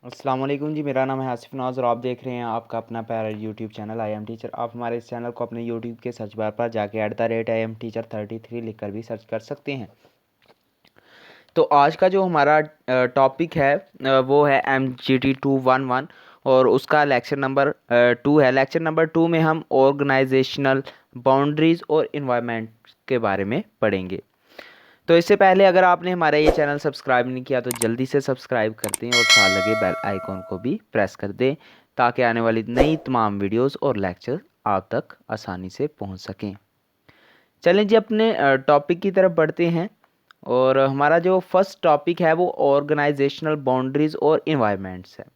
अस्सलाम वालेकुम जी। मेरा नाम है आसिफ नवाज़ और आप देख रहे हैं आपका अपना प्यारा YouTube channel I am teacher. आप हमारे इस चैनल को अपने यूट्यूब के सर्च बार पर जाके @IMTeacher33 लिख कर भी सर्च कर सकते हैं। तो आज का जो हमारा टॉपिक है वो है MGT 211 और उसका लेक्चर नंबर 2 है। लेक्चर नंबर 2 में हम ऑर्गेनाइजेशनल बाउंड्रीज़ और इन्वायरमेंट के बारे में पढ़ेंगे। तो इससे पहले अगर आपने हमारा ये चैनल सब्सक्राइब नहीं किया तो जल्दी से सब्सक्राइब कर दें और साथ लगे बेल आइकॉन को भी प्रेस कर दें ताकि आने वाली नई तमाम वीडियोस और लेक्चर आप तक आसानी से पहुंच सकें। चलें जी, अपने टॉपिक की तरफ बढ़ते हैं और हमारा जो फर्स्ट टॉपिक है वो ऑर्गेनाइजेशनल बाउंड्रीज़ और इन्वायरमेंट्स है।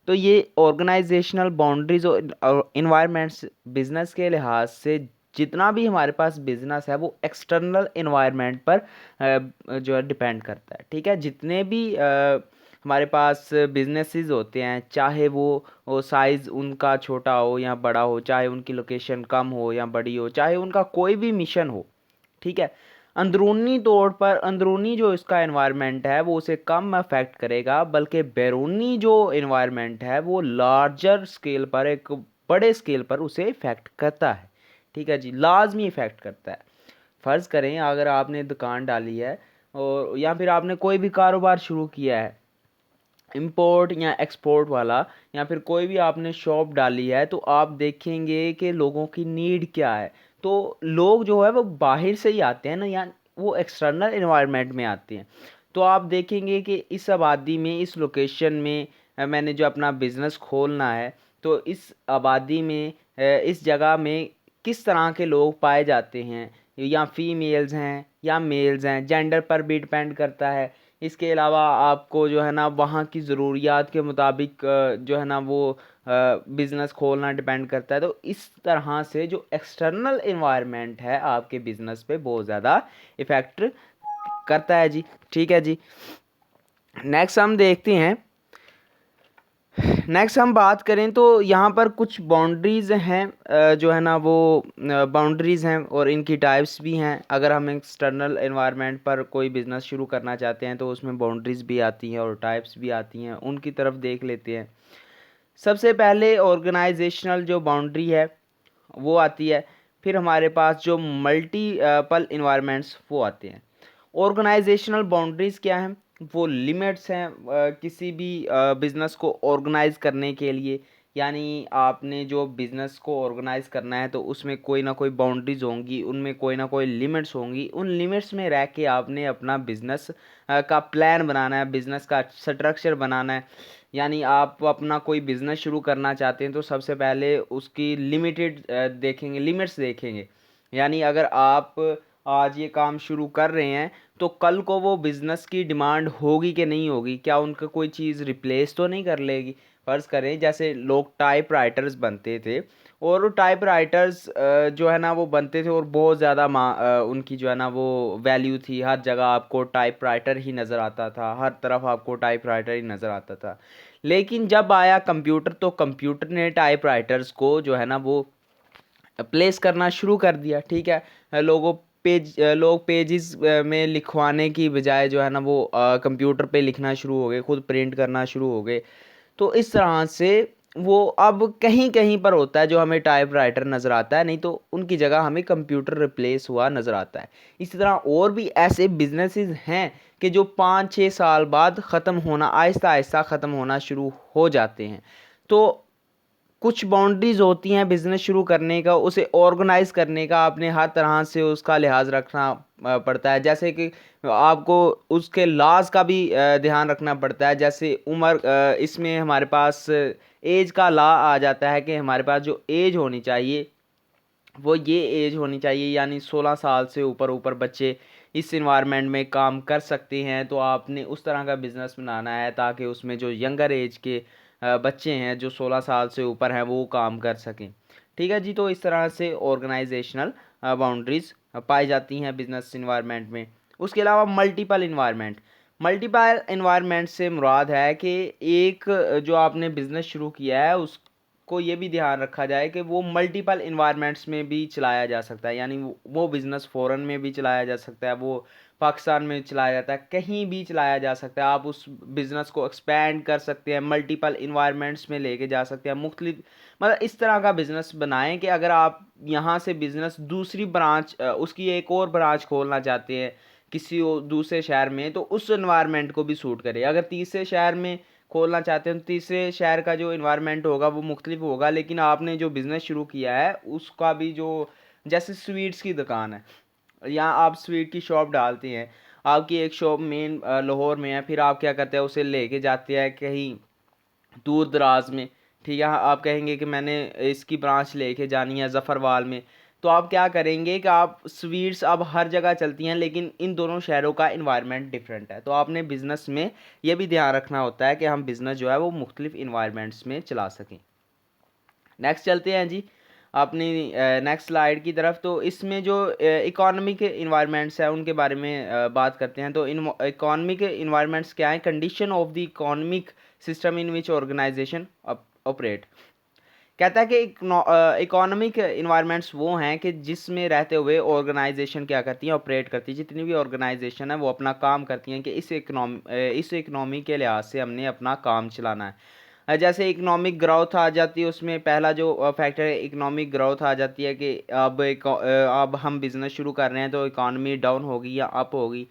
तो ये ऑर्गेनाइजेशनल बाउंड्रीज और इन्वायरमेंट्स बिजनेस के लिहाज से जितना भी हमारे पास बिजनेस है वो एक्सटर्नल इन्वायरमेंट पर जो है डिपेंड करता है। ठीक है, जितने भी हमारे पास बिजनेसेस होते हैं, चाहे वो साइज़ उनका छोटा हो या बड़ा हो, चाहे उनकी लोकेशन कम हो या बड़ी हो, चाहे उनका कोई भी मिशन हो, ठीक है, अंदरूनी तौर पर अंदरूनी जो इसका एनवायरनमेंट है वो उसे कम अफेक्ट करेगा, बल्कि बैरूनी जो एनवायरनमेंट है वो लार्जर स्केल पर, एक बड़े स्केल पर उसे इफ़ेक्ट करता है। ठीक है जी, लाजमी इफ़ेक्ट करता है। फ़र्ज़ करें अगर आपने दुकान डाली है और या फिर आपने कोई भी कारोबार शुरू किया है, इंपोर्ट या एक्सपोर्ट वाला, या फिर कोई भी आपने शॉप डाली है, तो आप देखेंगे कि लोगों की नीड क्या है। तो लोग जो है वो बाहर से ही आते हैं ना, या वो एक्सटर्नल इन्वायरमेंट में आते हैं। तो आप देखेंगे कि इस आबादी में, इस लोकेशन में मैंने जो अपना बिज़नेस खोलना है, तो इस आबादी में इस जगह में किस तरह के लोग पाए जाते हैं, या फीमेल्स हैं या मेल्स हैं, जेंडर पर भी डिपेंड करता है। इसके अलावा आपको जो है ना वहाँ की ज़रूरियात के मुताबिक जो है ना वो बिज़नेस खोलना डिपेंड करता है। तो इस तरह से जो एक्सटर्नल इन्वायरमेंट है आपके बिज़नेस पे बहुत ज़्यादा इफ़ेक्ट करता है जी। ठीक है जी, नेक्स्ट हम देखते हैं। नेक्स्ट हम बात करें तो यहाँ पर कुछ बाउंड्रीज़ हैं, जो है ना वो बाउंड्रीज़ हैं और इनकी टाइप्स भी हैं। अगर हम एक्सटर्नल एनवायरनमेंट पर कोई बिज़नेस शुरू करना चाहते हैं तो उसमें बाउंड्रीज़ भी आती हैं और टाइप्स भी आती हैं, उनकी तरफ देख लेते हैं। सबसे पहले ऑर्गेनाइजेशनल जो बाउंड्री है वो आती है, फिर हमारे पास जो मल्टीपल इन्वायरमेंट्स वो आते हैं। ऑर्गेनाइजेशनल बाउंड्रीज़ क्या हैं? वो लिमिट्स हैं किसी भी बिज़नेस को ऑर्गेनाइज़ करने के लिए। यानी आपने जो बिज़नेस को ऑर्गेनाइज़ करना है तो उसमें कोई ना कोई बाउंड्रीज़ होंगी, उनमें कोई ना कोई लिमिट्स होंगी। उन लिमिट्स में रह के आपने अपना बिज़नेस का प्लान बनाना है, बिज़नेस का स्ट्रक्चर बनाना है। यानी आप अपना कोई बिज़नेस शुरू करना चाहते हैं तो सबसे पहले उसकी लिमिटेड देखेंगे, लिमिट्स देखेंगे। यानी अगर आप आज ये काम शुरू कर रहे हैं तो कल को वो बिज़नेस की डिमांड होगी कि नहीं होगी, क्या उनका कोई चीज़ रिप्लेस तो नहीं कर लेगी। फ़र्ज़ करें जैसे लोग टाइप राइटर्स बनते थे और वो टाइप राइटर्स जो है ना वो बनते थे और बहुत ज़्यादा उनकी जो है ना वो वैल्यू थी। हर जगह आपको टाइप राइटर ही नज़र आता था, हर तरफ आपको टाइप राइटर ही नज़र आता था। लेकिन जब आया कंप्यूटर तो कंप्यूटर ने टाइप राइटर्स को जो है ना वो प्लेस करना शुरू कर दिया। ठीक है, लोग पेजेस में लिखवाने की बजाय जो है ना वो कंप्यूटर पे लिखना शुरू हो गए, खुद प्रिंट करना शुरू हो गए। तो इस तरह से वो अब कहीं कहीं पर होता है जो हमें टाइप राइटर नज़र आता है, नहीं तो उनकी जगह हमें कंप्यूटर रिप्लेस हुआ नज़र आता है। इसी तरह और भी ऐसे बिजनेसेस हैं कि जो 5-6 साल बाद ख़त्म होना, आहिस्ता आहिस्ता ख़त्म होना शुरू हो जाते हैं। तो कुछ बाउंड्रीज होती हैं बिज़नेस शुरू करने का, उसे ऑर्गेनाइज करने का, आपने हर तरह से उसका लिहाज रखना पड़ता है। जैसे कि आपको उसके लॉज का भी ध्यान रखना पड़ता है। जैसे उम्र, इसमें हमारे पास एज का लॉ आ जाता है कि हमारे पास जो एज होनी चाहिए वो ये एज होनी चाहिए, यानी 16 साल से ऊपर ऊपर बच्चे इस इन्वायरमेंट में काम कर सकते हैं। तो आपने उस तरह का बिज़नेस बनाना है ताकि उसमें जो यंगर एज के बच्चे हैं जो 16 साल से ऊपर हैं वो काम कर सकें। ठीक है जी, तो इस तरह से ऑर्गेनाइजेशनल बाउंड्रीज़ पाई जाती हैं बिज़नेस इन्वायरमेंट में। उसके अलावा मल्टीपल इन्वायरमेंट, मल्टीपल इन्वायरमेंट से मुराद है कि एक जो आपने बिज़नेस शुरू किया है उसको ये भी ध्यान रखा जाए कि वो मल्टीपल इन्वायरमेंट्स में भी चलाया जा सकता है। यानी वो बिज़नेस फ़ॉरेन में भी चलाया जा सकता है, वो पाकिस्तान में चलाया जाता है, कहीं भी चलाया जा सकता है। आप उस बिज़नेस को एक्सपेंड कर सकते हैं, मल्टीपल इन्वायरमेंट्स में लेके जा सकते हैं, मुख्तलिफ मतलब इस तरह का बिज़नेस बनाएं कि अगर आप यहाँ से बिज़नेस दूसरी ब्रांच उसकी एक और ब्रांच खोलना चाहते हैं किसी दूसरे शहर में, तो उस इन्वायरमेंट को भी सूट करे। अगर तीसरे शहर में खोलना चाहते हैं तो तीसरे शहर का जो इन्वायरमेंट होगा वो मुख्तलिफ होगा, लेकिन आपने जो बिज़नेस शुरू किया है उसका भी जो, जैसे स्वीट्स की दुकान है, यहाँ आप स्वीट की शॉप डालते हैं, आपकी एक शॉप मेन लाहौर में है, फिर आप क्या करते हैं उसे लेके जाते हैं कहीं दूर दराज में, ठीक है, आप कहेंगे कि मैंने इसकी ब्रांच लेके जानी है ज़फ़रवाल में, तो आप क्या करेंगे कि आप स्वीट्स अब हर जगह चलती हैं लेकिन इन दोनों शहरों का इन्वायरमेंट डिफरेंट है, तो आपने बिज़नेस में ये भी ध्यान रखना होता है कि हम बिज़नेस जो है वो मुख्तलिफ इन्वायरमेंट्स में चला सकें। नेक्स्ट चलते हैं जी अपनी नेक्स्ट स्लाइड की तरफ। तो इसमें जो इकोनॉमिक इन्वायरमेंट्स है उनके बारे में बात करते हैं। तो इन इकोनॉमिक इन्वायरमेंट्स क्या है? Condition of the economic system in which organisation operate. कहता है कि इकोनॉमिक इन्वायरमेंट्स वो हैं कि जिसमें रहते हुए ऑर्गेनाइजेशन क्या करती है, ऑपरेट करती है। जितनी भी ऑर्गेनाइजेशन है वो अपना काम करती हैं कि इस इकनॉमी के लिहाज से हमने अपना काम चलाना है। जैसे इकोनॉमिक ग्रोथ आ जाती है, उसमें पहला जो फैक्टर है इकोनॉमिक ग्रोथ आ जाती है कि अब हम बिज़नेस शुरू कर रहे हैं तो इकॉनमी डाउन होगी या अप होगी।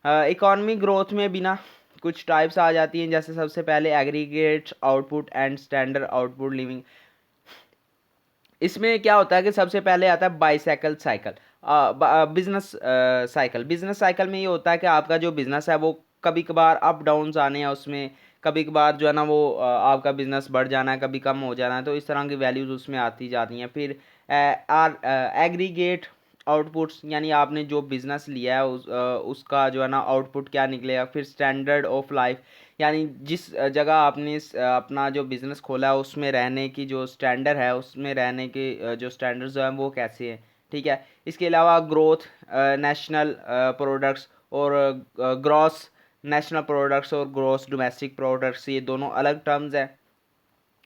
इकॉनमी ग्रोथ में भी ना कुछ टाइप्स आ जाती हैं, जैसे सबसे पहले aggregate output and standard output living. इसमें क्या होता है कि सबसे पहले आता है bicycle cycle, business cycle. Business cycle में ये होता है कि आपका जो बिजनेस है वो कभी कभार अप डाउन्स आने हैं उसमें, कभी कभार जो है ना वो आपका बिजनेस बढ़ जाना है, कभी कम हो जाना है, तो इस तरह की वैल्यूज़ उसमें आती जाती हैं। फिर एग्रीगेट आउटपुट्स, यानी आपने जो बिज़नेस लिया है उसका जो है ना आउटपुट क्या निकलेगा। फिर स्टैंडर्ड ऑफ लाइफ, यानी जिस जगह आपने अपना जो बिज़नेस खोला है उसमें रहने की जो स्टैंडर्ड है, उसमें रहने के जो स्टैंडर्ड्स हैं वो कैसे हैं, ठीक है। इसके अलावा ग्रोथ नेशनल प्रोडक्ट्स और ग्रॉस नेशनल प्रोडक्ट्स और ग्रॉस डोमेस्टिक प्रोडक्ट्स, ये दोनों अलग टर्म्स हैं।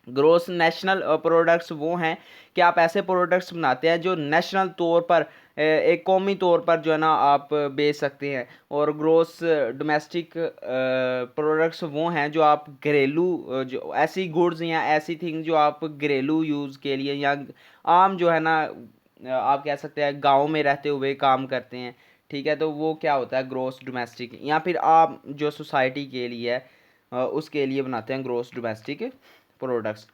ग्रोस नेशनल प्रोडक्ट्स वो हैं कि आप ऐसे प्रोडक्ट्स बनाते हैं जो नेशनल तौर पर एक कौमी तौर पर जो है ना आप बेच सकते हैं। और ग्रोस डोमेस्टिक प्रोडक्ट्स वो हैं जो आप घरेलू जो ऐसी गुड्स या ऐसी थिंग जो आप घरेलू यूज़ के लिए या आम जो है ना आप कह सकते हैं गांव में रहते हुए काम करते हैं, ठीक है, तो वो क्या होता है ग्रोस डोमेस्टिक। या फिर आप जो सोसाइटी के लिए है उसके लिए बनाते हैं gross domestic products.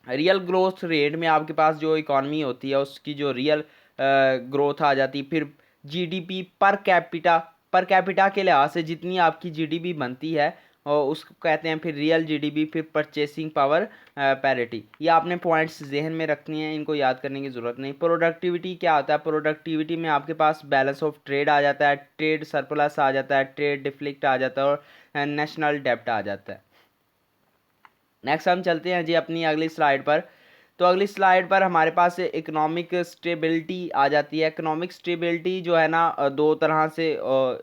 Real growth rate में आपके पास जो इकॉनमी होती है उसकी जो रियल ग्रोथ आ जाती है। फिर जीडीपी पर कैपिटा के लिहाज से जितनी आपकी जीडीपी बनती है और उसको कहते हैं फिर रियल जीडीपी। फिर परचेसिंग पावर पैरिटी, ये आपने पॉइंट्स जहन में रखनी है, इनको याद करने की ज़रूरत नहीं। प्रोडक्टिविटी क्या होता है? प्रोडक्टिविटी में आपके पास बैलेंस ऑफ ट्रेड आ जाता है, ट्रेड सरप्लस आ जाता है, ट्रेड डिफ्लिक्ट आ जाता है और नेशनल डेप्ट आ जाता है। नेक्स्ट हम चलते हैं जी अपनी अगली स्लाइड पर। तो अगली स्लाइड पर हमारे पास इकोनॉमिक स्टेबिलिटी आ जाती है। इकोनॉमिक स्टेबिलिटी जो है ना दो तरह से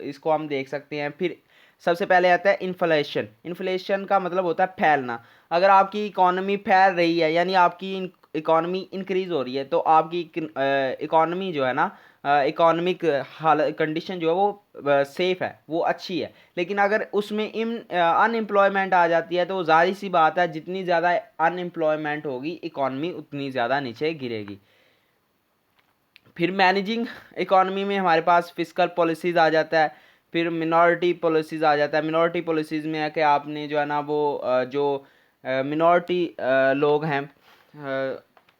इसको हम देख सकते हैं। फिर सबसे पहले आता है इन्फ्लेशन। इन्फ्लेशन का मतलब होता है फैलना। अगर आपकी इकोनॉमी फैल रही है यानी आपकी इकोनॉमी इंक्रीज हो रही है तो आपकी इकोनॉमी जो है ना इकोनॉमिक हालत कंडीशन जो है वो सेफ है, वो अच्छी है। लेकिन अगर उसमें अनएम्प्लॉयमेंट आ जाती है तो जाहिर सी बात है जितनी ज़्यादा अनएम्प्लॉयमेंट होगी इकॉनमी उतनी ज़्यादा नीचे गिरेगी। फिर मैनेजिंग इकॉनमी में हमारे पास फिस्कल पॉलिसीज़ आ जाता है। फिर मिनॉरिटी पॉलिसीज़ आ जाता है। मिनॉरिटी पॉलिसीज़ में है कि आपने जो है ना वो जो मिनॉरिटी लोग हैं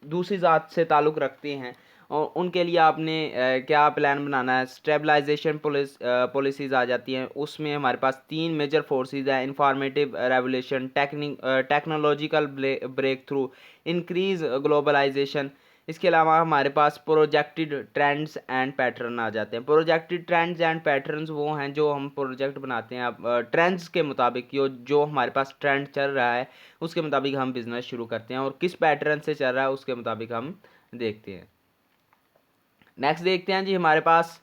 दूसरी ज़ात से ताल्लुक़ रखते हैं और उनके लिए आपने क्या प्लान बनाना है। स्टेबलाइजेशन पॉलिसीज़ आ जाती हैं। उसमें हमारे पास तीन मेजर फोर्सेस हैं: informative revolution, technological breakthrough, increase globalisation. इसके अलावा हमारे पास प्रोजेक्टेड ट्रेंड्स एंड पैटर्न आ जाते हैं। प्रोजेक्टेड ट्रेंड्स एंड पैटर्न्स वो हैं जो हम प्रोजेक्ट बनाते हैं। अब ट्रेंड्स के मुताबिक जो हमारे पास ट्रेंड चल रहा है उसके मुताबिक हम बिज़नेस शुरू करते हैं और किस पैटर्न से चल रहा है उसके मुताबिक हम देखते हैं। नेक्स्ट देखते हैं जी हमारे पास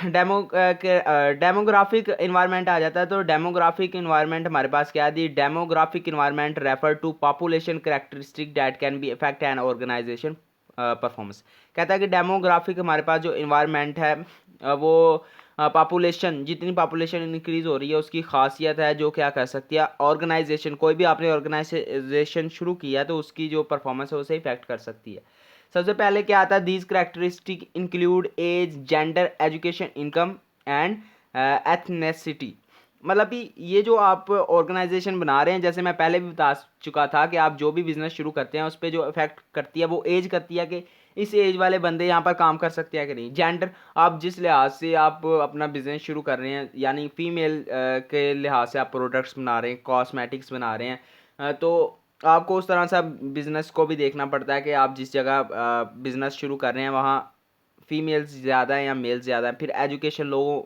डेमोग्राफिक इन्वायरमेंट आ जाता है। तो डेमोग्राफिक इन्वायरमेंट हमारे पास क्या है? The demographic environment refer to population characteristic that can be affect an organisation performance. कहता है कि डेमोग्राफिक हमारे पास जो इन्वायरमेंट है वो पॉपुलेशन, जितनी पॉपुलेशन इंक्रीज़ हो रही है उसकी खासियत है जो क्या कर सकती है, ऑर्गेनाइजेशन, कोई भी आपने ऑर्गेनाइजेशन शुरू किया है तो उसकी जो परफॉर्मेंस है उसे इफेक्ट कर सकती है। सबसे पहले क्या आता है, these characteristic include age, gender, education, income and ethnicity. मतलब कि ये जो आप ऑर्गेनाइजेशन बना रहे हैं, जैसे मैं पहले भी बता चुका था कि आप जो भी बिजनेस शुरू करते हैं उस पर जो इफेक्ट करती है वो एज करती है कि इस एज वाले बंदे यहाँ पर काम कर सकते हैं कि नहीं। जेंडर, आप जिस लिहाज से आप अपना बिजनेस शुरू कर रहे हैं, यानी फीमेल के लिहाज से आप प्रोडक्ट्स बना रहे हैं, कॉस्मेटिक्स बना रहे हैं, तो आपको उस तरह से बिजनेस को भी देखना पड़ता है कि आप जिस जगह बिजनेस शुरू कर रहे हैं वहाँ फीमेल्स ज़्यादा हैं या मेल्स ज़्यादा हैं। फिर एजुकेशन, लोगों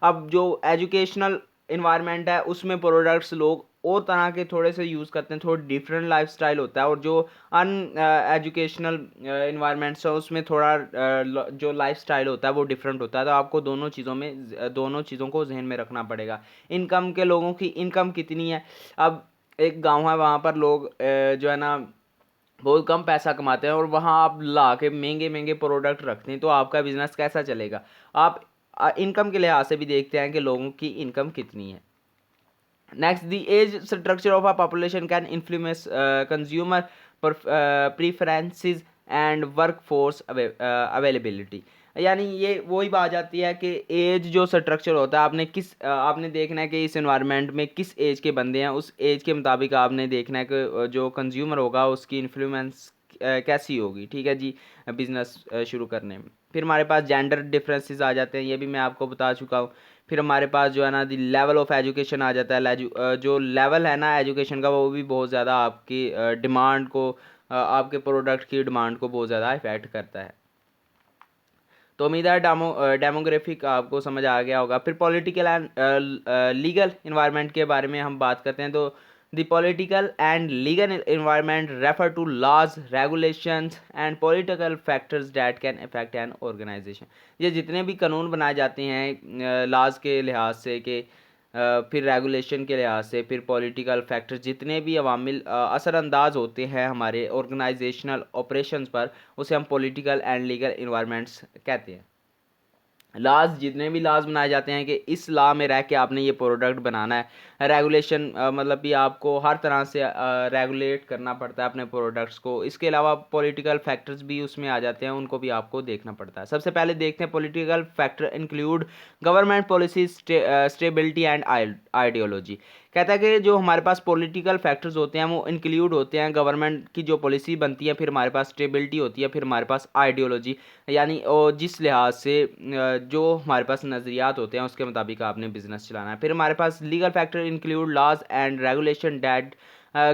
अब जो एजुकेशनल इन्वायरमेंट है उसमें प्रोडक्ट्स लोग और तरह के थोड़े से यूज़ करते हैं, थोड़ा डिफरेंट लाइफस्टाइल होता है। और जो अन एजुकेशनल इन्वायरमेंट्स है उसमें थोड़ा जो लाइफस्टाइल होता है वो डिफरेंट होता है। तो आपको दोनों चीज़ों को जहन में रखना पड़ेगा। इनकम के लोगों की इनकम कितनी है। अब एक गांव है, वहाँ पर लोग जो है ना बहुत कम पैसा कमाते हैं और वहाँ आप ला के महंगे महंगे प्रोडक्ट रखते हैं, तो आपका बिजनेस कैसा चलेगा। आप इनकम के लिहाज से भी देखते हैं कि लोगों की इनकम कितनी है। Next, the age structure of a population can influence consumer preferences and work force availability. यानी ये वही बात आती है कि एज जो स्ट्रक्चर होता है, आपने देखना है कि इस एनवायरनमेंट में किस एज के बंदे हैं, उस एज के मुताबिक आपने देखना है कि जो कंज्यूमर होगा उसकी इन्फ्लुएंस कैसी होगी। ठीक है जी, बिजनेस शुरू करने में। फिर हमारे पास जेंडर डिफरेंसेस आ जाते हैं, ये भी मैं आपको बता चुका हूँ। फिर हमारे पास जो है ना दी लेवल ऑफ एजुकेशन आ जाता है। जो लेवल है ना एजुकेशन का वो भी बहुत ज़्यादा आपकी डिमांड को, आपके प्रोडक्ट की डिमांड को बहुत ज़्यादा इफेक्ट करता है। तो उम्मीद है डेमोग्राफिक आपको समझ आ गया होगा। फिर पॉलिटिकल एंड लीगल इन्वायरमेंट के बारे में हम बात करते हैं। तो the political and legal environment refer to laws, regulations and political factors that can affect an organisation. ये जितने भी कानून बनाए जाते हैं लॉज के लिहाज से, कि फिर रेगुलेशन के लिहाज से, फिर पॉलिटिकल फैक्टर्स, जितने भी अवामिल असरअंदाज होते हैं हमारे ऑर्गेनाइजेशनल ऑपरेशंस पर, उसे हम पॉलिटिकल एंड लीगल इन्वायरमेंट्स कहते हैं। लॉज, जितने भी लॉज बनाए जाते हैं कि इस लॉ में रह के आपने ये प्रोडक्ट बनाना है। रेगुलेशन मतलब कि आपको हर तरह से रेगुलेट करना पड़ता है अपने प्रोडक्ट्स को। इसके अलावा पॉलिटिकल फैक्टर्स भी उसमें आ जाते हैं, उनको भी आपको देखना पड़ता है। सबसे पहले देखते हैं political factor include government policy, stability and ideology. कहता है कि जो हमारे पास पॉलिटिकल फैक्टर्स होते हैं वो इंक्लूड होते हैं गवर्नमेंट की जो पॉलिसी बनती है, फिर हमारे पास स्टेबिलिटी होती है, फिर हमारे पास आइडियोलॉजी, यानी और जिस लिहाज से जो हमारे पास नज़रियात होते हैं उसके मुताबिक आपने बिजनेस चलाना है। फिर हमारे पास legal factor include laws and regulation that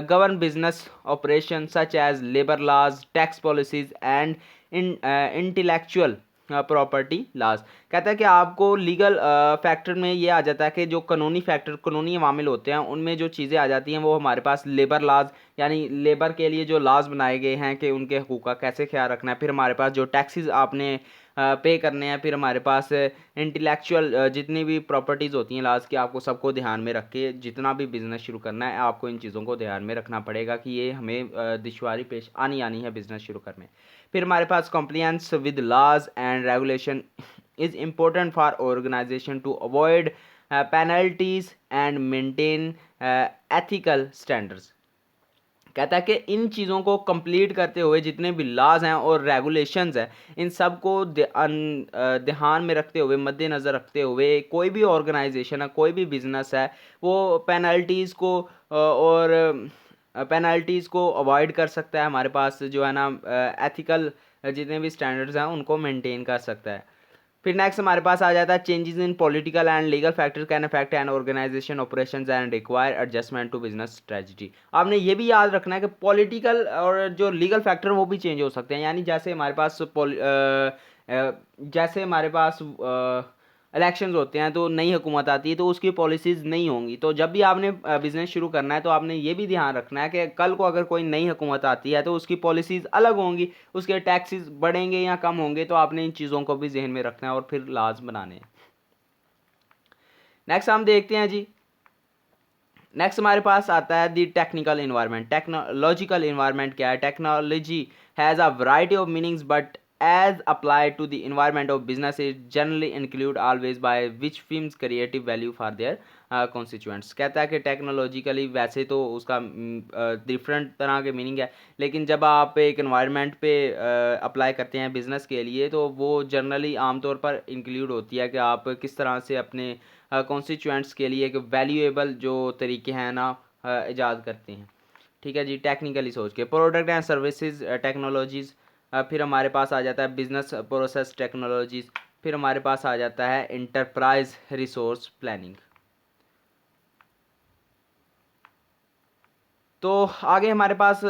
govern business operation such as labour laws, tax policies and intellectual property laws. कहता है कि आपको लीगल फैक्टर में ये आ जाता है कि जो कानूनी मामले होते हैं उनमें जो चीज़ें आ जाती हैं वो हमारे पास लेबर लॉज, यानी लेबर के लिए जो लॉज बनाए गए हैं कि उनके हकूक़ का कैसे ख्याल रखना है। फिर हमारे पास जो टैक्सेस आपने पे करने हैं। फिर हमारे पास इंटेलेक्चुअल जितनी भी प्रॉपर्टीज़ होती हैं लॉज की, आपको सबको ध्यान में रख के जितना भी बिज़नेस शुरू करना है आपको इन चीज़ों को ध्यान में रखना पड़ेगा कि ये हमें दुश्वारी पेश आनी है बिज़नेस शुरू करने। फिर हमारे पास compliance with laws and regulation is important for organization to avoid penalties and maintain ethical standards. कहता है कि इन चीज़ों को कंप्लीट करते हुए जितने भी लॉज हैं और रेगुलेशंस हैं, इन सब को ध्यान में रखते हुए, मद्देनज़र रखते हुए कोई भी ऑर्गेनाइजेशन है, कोई भी बिजनेस है, वो पेनल्टीज़ को अवॉइड कर सकता है। हमारे पास जो है ना एथिकल जितने भी स्टैंडर्ड्स हैं उनको मेंटेन कर सकता है। फिर नेक्स्ट हमारे पास आ जाता है changes in political and legal factor can affect an organisation operations and require adjustment to business strategy. आपने ये भी याद रखना है कि पॉलिटिकल और जो लीगल फैक्टर वो भी चेंज हो सकते हैं। यानी जैसे हमारे पास इलेक्शंस होते हैं तो नई हुकूमत आती है तो उसकी पॉलिसीज़ नहीं होंगी। तो जब भी आपने बिज़नेस शुरू करना है तो आपने ये भी ध्यान रखना है कि कल को अगर कोई नई हुकूमत आती है तो उसकी पॉलिसीज़ अलग होंगी, उसके टैक्सेस बढ़ेंगे या कम होंगे। तो आपने इन चीज़ों को भी जहन में रखना है और फिर लाज बनाने हैं। नेक्स्ट हम देखते हैं जी। नेक्स्ट हमारे पास आता है दी टेक्निकल इन्वायरमेंट। टेक्नोलॉजिकल इन्वायरमेंट क्या है? Technology has a variety of meanings but as applied to the environment of business is generally include always by which firms creative value for their constituents। कहता है कि technologically वैसे तो उसका different तरह के मीनिंग है, लेकिन जब आप एक इन्वायरमेंट पे अप्लाई करते हैं बिजनेस के लिए तो वो जनरली आमतौर पर इंक्लूड होती है कि आप किस तरह से अपने कॉन्स्टिट्यूएंट्स के लिए एक वैल्यूएबल जो तरीके हैं ना ईजाद करते हैं। ठीक है जी, टेक्निकली सोच के प्रोडक्ट एंड सर्विसेज टेक्नोलॉजीज़, फिर हमारे पास आ जाता है बिजनेस प्रोसेस टेक्नोलॉजीज़, फिर हमारे पास आ जाता है इंटरप्राइज रिसोर्स प्लानिंग। तो आगे हमारे पास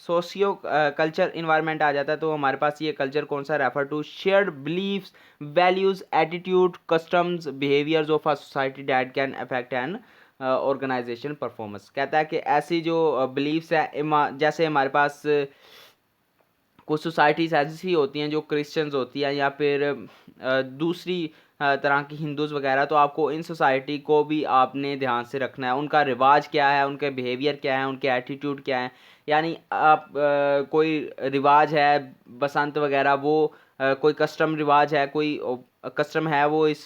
सोशियो कल्चर इन्वायरमेंट आ जाता है। तो हमारे पास ये कल्चर कौन सा refer to shared beliefs values attitude customs behaviours of a society that can affect an organisation performance. कहता है कि ऐसी जो बिलीव्स है, जैसे हमारे पास कुछ सोसाइटीज़ ऐसी होती हैं जो क्रिश्चियंस होती हैं या फिर दूसरी तरह की हिंदूज़ वगैरह, तो आपको इन सोसाइटी को भी आपने ध्यान से रखना है। उनका रिवाज क्या है, उनके बिहेवियर क्या है, उनके एटीट्यूड क्या है। यानी आप कोई रिवाज है बसंत वगैरह, वो कोई कस्टम रिवाज है, कोई कस्टम है वो इस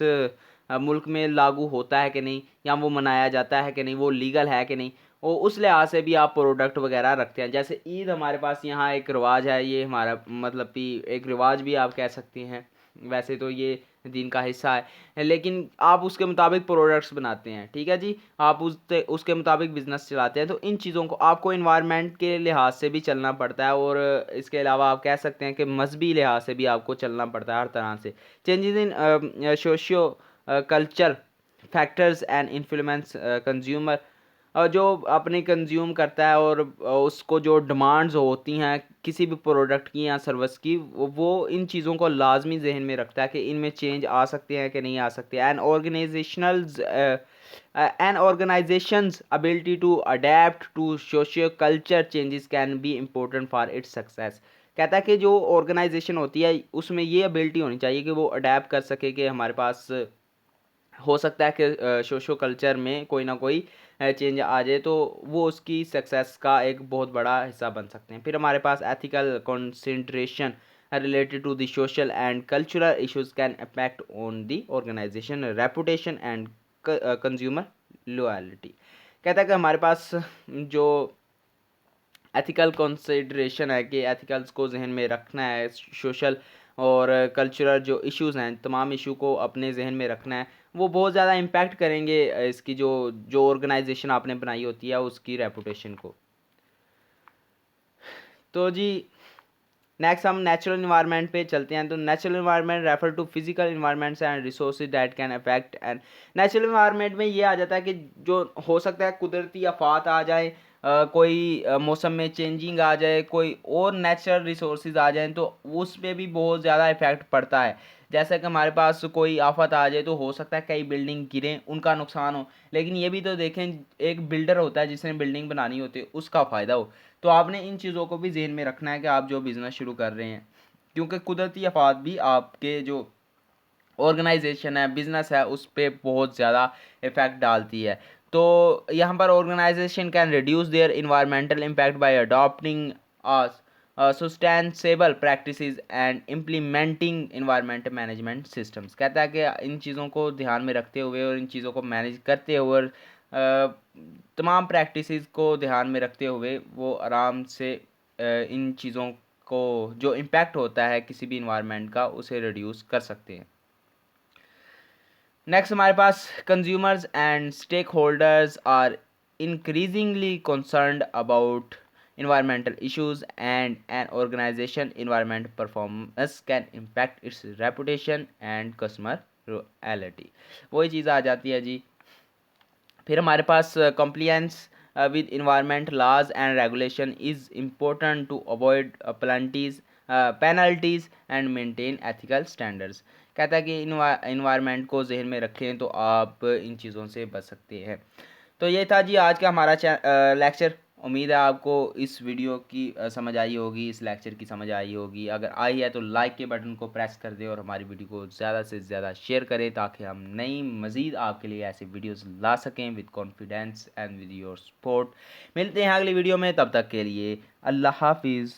मुल्क में लागू होता है कि नहीं, या वो मनाया जाता है कि नहीं, वो लीगल है कि नहीं, और उस लिहाज से भी आप प्रोडक्ट वगैरह रखते हैं। जैसे ईद हमारे पास यहाँ एक रिवाज है, ये हमारा मतलब कि एक रिवाज भी आप कह सकते हैं, वैसे तो ये दीन का हिस्सा है, लेकिन आप उसके मुताबिक प्रोडक्ट्स बनाते हैं। ठीक है जी, आप उसके मुताबिक बिजनेस चलाते हैं। तो इन चीज़ों को आपको इन्वायरमेंट के लिहाज से भी चलना पड़ता है, और इसके अलावा आप कह सकते हैं कि मजहबी लिहाज से भी आपको चलना पड़ता है हर तरह से। Changes in socio culture factors and influence consumer, जो अपने कंज्यूम करता है और उसको जो डिमांड्स होती हैं किसी भी प्रोडक्ट की या सर्विस की, वो इन चीज़ों को लाजमी जहन में रखता है कि इनमें चेंज आ सकते हैं कि नहीं आ सकते। An organisation's ability to adapt to socio culture changes can be important for its success. कहता है कि जो ऑर्गेनाइजेशन होती है उसमें ये एबिलिटी होनी चाहिए कि वो अडेप्ट कर सके, कि हमारे पास हो सकता है कि सोशो कल्चर में कोई ना कोई चेंज आ जाए, तो वो उसकी सक्सेस का एक बहुत बड़ा हिस्सा बन सकते हैं। फिर हमारे पास ethical consideration related to the social and cultural issues can impact on the organization reputation and consumer loyalty. कहता है कि हमारे पास जो एथिकल कंसिडरेशन है कि एथिकल्स को जहन में रखना है, सोशल और कल्चरल जो इश्यूज़ हैं तमाम इशू को अपने जहन में रखना है, वो बहुत ज़्यादा इम्पैक्ट करेंगे इसकी जो जो ऑर्गेनाइजेशन आपने बनाई होती है उसकी रेपुटेशन को। तो जी नेक्स्ट हम नेचुरल इन्वायरमेंट पे चलते हैं। तो natural environment refer to physical environments and resources that can affect and. Natural environment में ये आ जाता है कि जो हो सकता है कुदरती आफात आ जाए, कोई मौसम में चेंजिंग आ जाए, कोई और नेचुरल रिसोर्सेज आ जाएं, तो उस पर भी बहुत ज़्यादा इफेक्ट पड़ता है। जैसे कि हमारे पास कोई आफत आ जाए तो हो सकता है कई बिल्डिंग गिरें, उनका नुकसान हो, लेकिन ये भी तो देखें एक बिल्डर होता है जिसने बिल्डिंग बनानी होती है, उसका फ़ायदा हो। तो आपने इन चीज़ों को भी जहन में रखना है कि आप जो बिज़नेस शुरू कर रहे हैं, क्योंकि कुदरती आफात भी आपके जो ऑर्गेनाइजेशन है बिज़नेस है उस पर बहुत ज़्यादा इफ़ेक्ट डालती है। तो यहाँ पर organisation can reduce their environmental impact by adopting sustainable practices and implementing environment management systems. कहता है कि इन चीज़ों को ध्यान में रखते हुए और इन चीज़ों को मैनेज करते हुए और तमाम प्रैक्टिसेस को ध्यान में रखते हुए वो आराम से इन चीज़ों को जो इम्पैक्ट होता है किसी भी इन्वायरमेंट का उसे रिड्यूस कर सकते हैं। नेक्स्ट हमारे पास consumers and stakeholders are increasingly concerned about environmental issues and an organization environment performance can impact its reputation and customer loyalty। वही चीज़ आ जाती है जी। फिर हमारे पास compliance with environment laws and regulation is important to avoid penalties and maintain ethical standards। कहता है कि environment को जहन में रखें तो आप इन चीज़ों से बच सकते हैं। तो ये था जी आज का हमारा लेक्चर। उम्मीद है आपको इस वीडियो की समझ आई होगी, इस लेक्चर की समझ आई होगी। अगर आई है तो लाइक के बटन को प्रेस कर दें और हमारी वीडियो को ज़्यादा से ज़्यादा शेयर करें ताकि हम नई मज़ीद आपके लिए ऐसे वीडियोस ला सकें with confidence and with your support. मिलते हैं अगली वीडियो में, तब तक के लिए अल्लाह हाफिज़।